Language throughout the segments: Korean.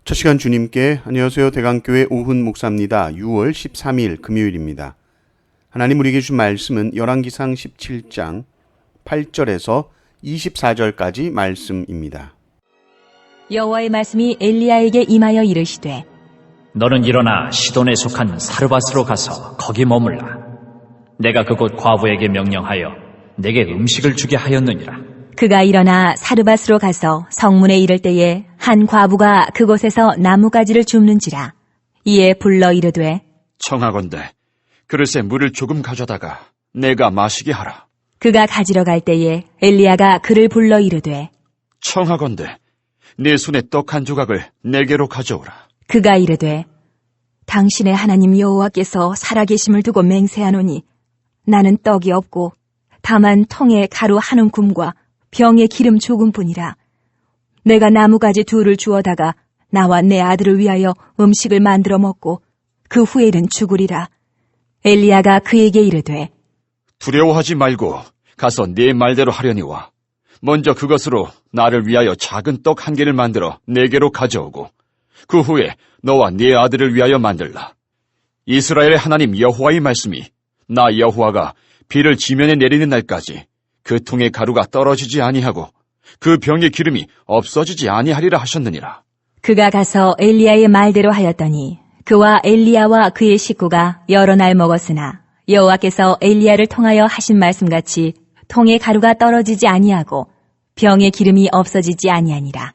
첫 시간 주님께 안녕하세요. 대강교회 오훈 목사입니다. 6월 13일 금요일입니다. 하나님 우리에게 주신 말씀은 열왕기상 17장 8절에서 24절까지 말씀입니다. 여호와의 말씀이 엘리야에게 임하여 이르시되 너는 일어나 시돈에 속한 사르밧으로 가서 거기 머물라. 내가 그곳 과부에게 명령하여 내게 음식을 주게 하였느니라. 그가 일어나 사르밧으로 가서 성문에 이를 때에 한 과부가 그곳에서 나무가지를 줍는지라. 이에 불러 이르되 청하건대 그릇에 물을 조금 가져다가 내가 마시게 하라. 그가 가지러 갈 때에 엘리야가 그를 불러 이르되 청하건대 내 손에 떡 한 조각을 내게로 가져오라. 그가 이르되 당신의 하나님 여호와께서 살아계심을 두고 맹세하노니 나는 떡이 없고 다만 통에 가루 한 움큼과 병에 기름 조금뿐이라. 내가 나무가지 둘을 주워다가 나와 내 아들을 위하여 음식을 만들어 먹고 그 후에는 죽으리라. 엘리야가 그에게 이르되 두려워하지 말고 가서 네 말대로 하려니와 먼저 그것으로 나를 위하여 작은 떡 한 개를 만들어 내게로 가져오고 그 후에 너와 네 아들을 위하여 만들라. 이스라엘의 하나님 여호와의 말씀이 나 여호와가 비를 지면에 내리는 날까지 그 통의 가루가 떨어지지 아니하고 그 병의 기름이 없어지지 아니하리라 하셨느니라. 그가 가서 엘리야의 말대로 하였더니 그와 엘리야와 그의 식구가 여러 날 먹었으나 여호와께서 엘리야를 통하여 하신 말씀같이 통의 가루가 떨어지지 아니하고 병의 기름이 없어지지 아니하니라.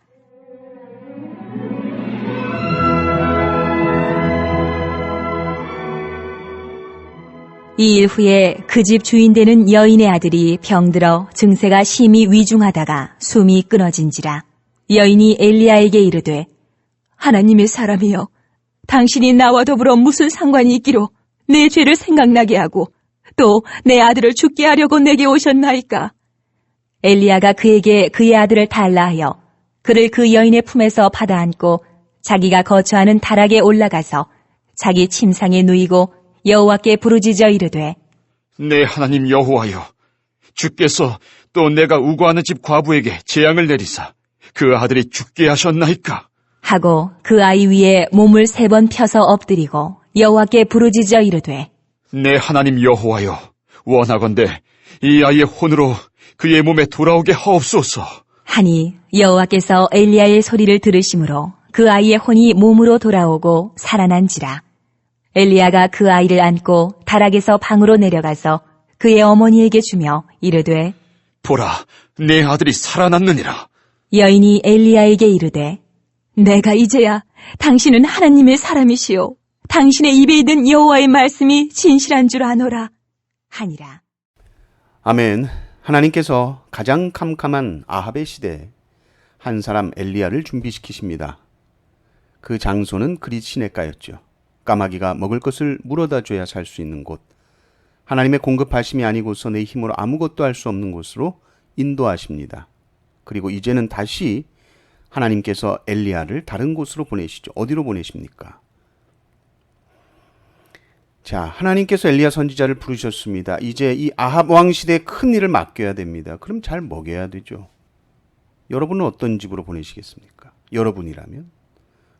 이 일 후에 그 집 주인 되는 여인의 아들이 병들어 증세가 심히 위중하다가 숨이 끊어진지라. 여인이 엘리야에게 이르되 하나님의 사람이여, 당신이 나와 더불어 무슨 상관이 있기로 내 죄를 생각나게 하고 또 내 아들을 죽게 하려고 내게 오셨나이까? 엘리야가 그에게 그의 아들을 달라 하여 그를 그 여인의 품에서 받아 안고 자기가 거처하는 다락에 올라가서 자기 침상에 누이고 여호와께 부르짖어 이르되 내 하나님 여호와여, 주께서 또 내가 우거하는 집 과부에게 재앙을 내리사 그 아들이 죽게 하셨나이까? 하고 그 아이 위에 몸을 3번 펴서 엎드리고 여호와께 부르짖어 이르되 내 하나님 여호와여, 원하건대 이 아이의 혼으로 그의 몸에 돌아오게 하옵소서. 하니 여호와께서 엘리야의 소리를 들으심으로 그 아이의 혼이 몸으로 돌아오고 살아난지라. 엘리야가 그 아이를 안고 다락에서 방으로 내려가서 그의 어머니에게 주며 이르되 보라, 내 아들이 살아났느니라. 여인이 엘리야에게 이르되 내가 이제야 당신은 하나님의 사람이시오 당신의 입에 있는 여호와의 말씀이 진실한 줄 아노라 하니라. 아멘. 하나님께서 가장 캄캄한 아합의 시대에 한 사람 엘리야를 준비시키십니다. 그 장소는 그릿 시냇가였죠. 까마귀가 먹을 것을 물어다 줘야 살 수 있는 곳, 하나님의 공급하심이 아니고서 내 힘으로 아무것도 할 수 없는 곳으로 인도하십니다. 그리고 이제는 다시 하나님께서 엘리야를 다른 곳으로 보내시죠. 어디로 보내십니까? 자, 하나님께서 엘리야 선지자를 부르셨습니다. 이제 이 아합 왕 시대의 큰 일을 맡겨야 됩니다. 그럼 잘 먹여야 되죠. 여러분은 어떤 집으로 보내시겠습니까? 여러분이라면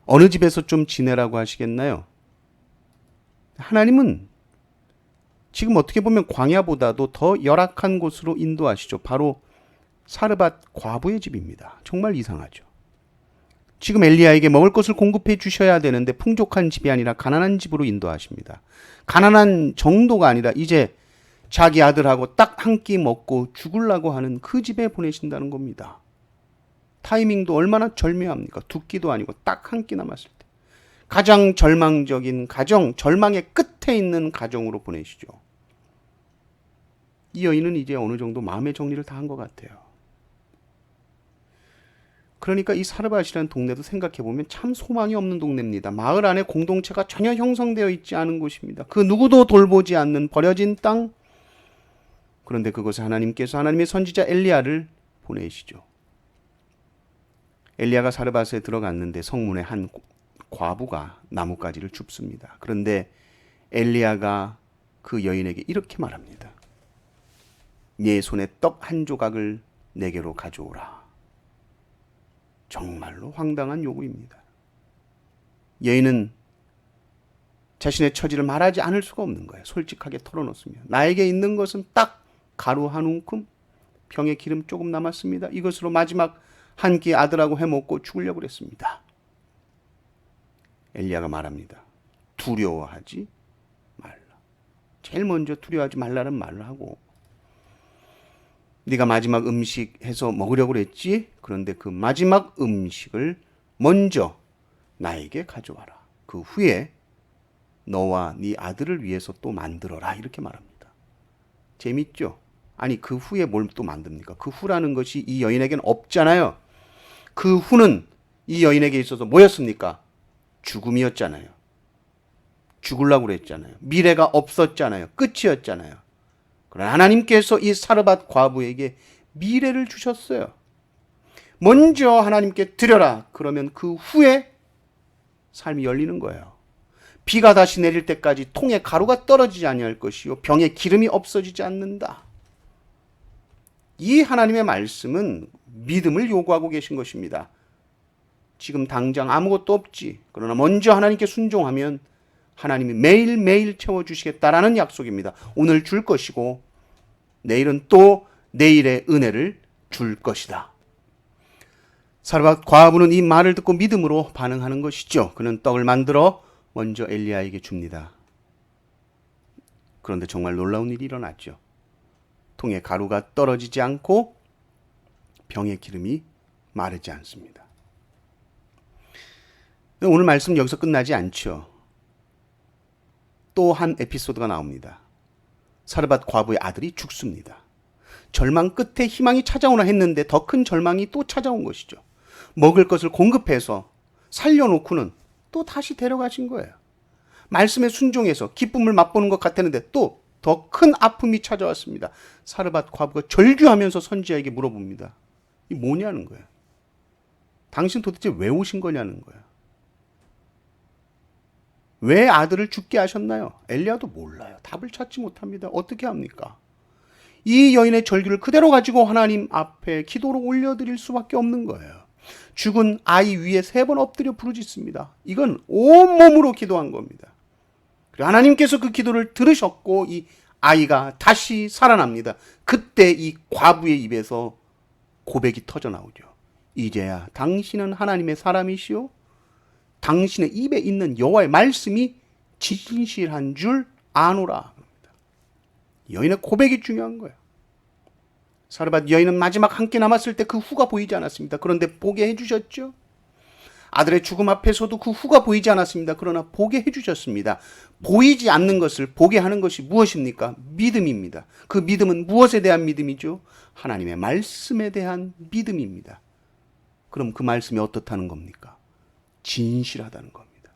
어느 집에서 좀 지내라고 하시겠나요? 하나님은 지금 어떻게 보면 광야보다도 더 열악한 곳으로 인도하시죠. 바로 사르밧 과부의 집입니다. 정말 이상하죠. 지금 엘리야에게 먹을 것을 공급해 주셔야 되는데 풍족한 집이 아니라 가난한 집으로 인도하십니다. 가난한 정도가 아니라 이제 자기 아들하고 딱 한 끼 먹고 죽으려고 하는 그 집에 보내신다는 겁니다. 타이밍도 얼마나 절묘합니까? 2끼도 아니고 딱 한 끼 남았을 때. 가장 절망적인 가정, 절망의 끝에 있는 가정으로 보내시죠. 이 여인은 이제 어느 정도 마음의 정리를 다 한 것 같아요. 그러니까 이 사르밧이라는 동네도 생각해보면 참 소망이 없는 동네입니다. 마을 안에 공동체가 전혀 형성되어 있지 않은 곳입니다. 그 누구도 돌보지 않는 버려진 땅. 그런데 그곳에 하나님께서 하나님의 선지자 엘리야를 보내시죠. 엘리야가 사르밧에 들어갔는데 성문에 한 과부가 나뭇가지를 줍습니다. 그런데 엘리야가 그 여인에게 이렇게 말합니다. 네 손에 떡 한 조각을 내게로 가져오라. 정말로 황당한 요구입니다. 여인은 자신의 처지를 말하지 않을 수가 없는 거예요. 솔직하게 털어놓습니다. 나에게 있는 것은 딱 가루 한 움큼, 병에 기름 조금 남았습니다. 이것으로 마지막 한 끼 아들하고 해먹고 죽으려고 그랬습니다. 엘리야가 말합니다. 두려워하지 말라. 제일 먼저 두려워하지 말라는 말을 하고, 네가 마지막 음식 해서 먹으려고 그랬지? 그런데 그 마지막 음식을 먼저 나에게 가져와라. 그 후에 너와 네 아들을 위해서 또 만들어라. 이렇게 말합니다. 재밌죠? 아니, 그 후에 뭘 또 만듭니까? 그 후라는 것이 이 여인에게는 없잖아요. 그 후는 이 여인에게 있어서 뭐였습니까? 죽음이었잖아요. 죽으려고 그랬잖아요. 미래가 없었잖아요. 끝이었잖아요. 그러나 하나님께서 이 사르밧 과부에게 미래를 주셨어요. 먼저 하나님께 드려라. 그러면 그 후에 삶이 열리는 거예요. 비가 다시 내릴 때까지 통에 가루가 떨어지지 아니할 것이요 병에 기름이 없어지지 않는다. 이 하나님의 말씀은 믿음을 요구하고 계신 것입니다. 지금 당장 아무것도 없지. 그러나 먼저 하나님께 순종하면 하나님이 매일매일 채워주시겠다라는 약속입니다. 오늘 줄 것이고 내일은 또 내일의 은혜를 줄 것이다. 사르밧 과부는 이 말을 듣고 믿음으로 반응하는 것이죠. 그는 떡을 만들어 먼저 엘리야에게 줍니다. 그런데 정말 놀라운 일이 일어났죠. 통에 가루가 떨어지지 않고 병의 기름이 마르지 않습니다. 오늘 말씀 여기서 끝나지 않죠. 또 한 에피소드가 나옵니다. 사르밧 과부의 아들이 죽습니다. 절망 끝에 희망이 찾아오나 했는데 더 큰 절망이 또 찾아온 것이죠. 먹을 것을 공급해서 살려놓고는 또 다시 데려가신 거예요. 말씀에 순종해서 기쁨을 맛보는 것 같았는데 또 더 큰 아픔이 찾아왔습니다. 사르밧 과부가 절규하면서 선지자에게 물어봅니다. 이 뭐냐는 거예요. 당신 도대체 왜 오신 거냐는 거예요. 왜 아들을 죽게 하셨나요? 엘리야도 몰라요. 답을 찾지 못합니다. 어떻게 합니까? 이 여인의 절규를 그대로 가지고 하나님 앞에 기도로 올려드릴 수밖에 없는 거예요. 죽은 아이 위에 3번 엎드려 부르짖습니다. 이건 온몸으로 기도한 겁니다. 그리고 하나님께서 그 기도를 들으셨고 이 아이가 다시 살아납니다. 그때 이 과부의 입에서 고백이 터져 나오죠. 이제야 당신은 하나님의 사람이시오. 당신의 입에 있는 여호와의 말씀이 진실한 줄 아노라. 여인의 고백이 중요한 거예요. 사르밧 여인은 마지막 한 끼 남았을 때 그 후가 보이지 않았습니다. 그런데 보게 해주셨죠. 아들의 죽음 앞에서도 그 후가 보이지 않았습니다. 그러나 보게 해주셨습니다. 보이지 않는 것을 보게 하는 것이 무엇입니까? 믿음입니다. 그 믿음은 무엇에 대한 믿음이죠? 하나님의 말씀에 대한 믿음입니다. 그럼 그 말씀이 어떻다는 겁니까? 진실하다는 겁니다.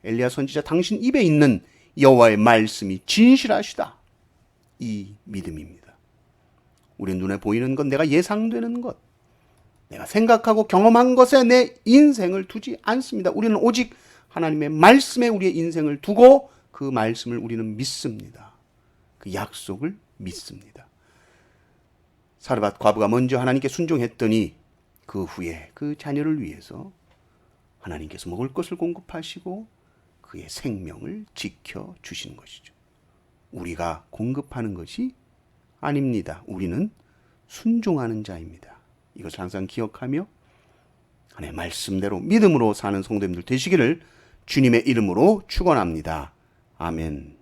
엘리야 선지자 당신 입에 있는 여호와의 말씀이 진실하시다. 이 믿음입니다. 우리 눈에 보이는 것, 내가 예상되는 것, 내가 생각하고 경험한 것에 내 인생을 두지 않습니다. 우리는 오직 하나님의 말씀에 우리의 인생을 두고 그 말씀을 우리는 믿습니다. 그 약속을 믿습니다. 사르밧 과부가 먼저 하나님께 순종했더니 그 후에 그 자녀를 위해서 하나님께서 먹을 것을 공급하시고 그의 생명을 지켜주시는 것이죠. 우리가 공급하는 것이 아닙니다. 우리는 순종하는 자입니다. 이것을 항상 기억하며 하나님의 말씀대로 믿음으로 사는 성도님들 되시기를 주님의 이름으로 축원합니다. 아멘.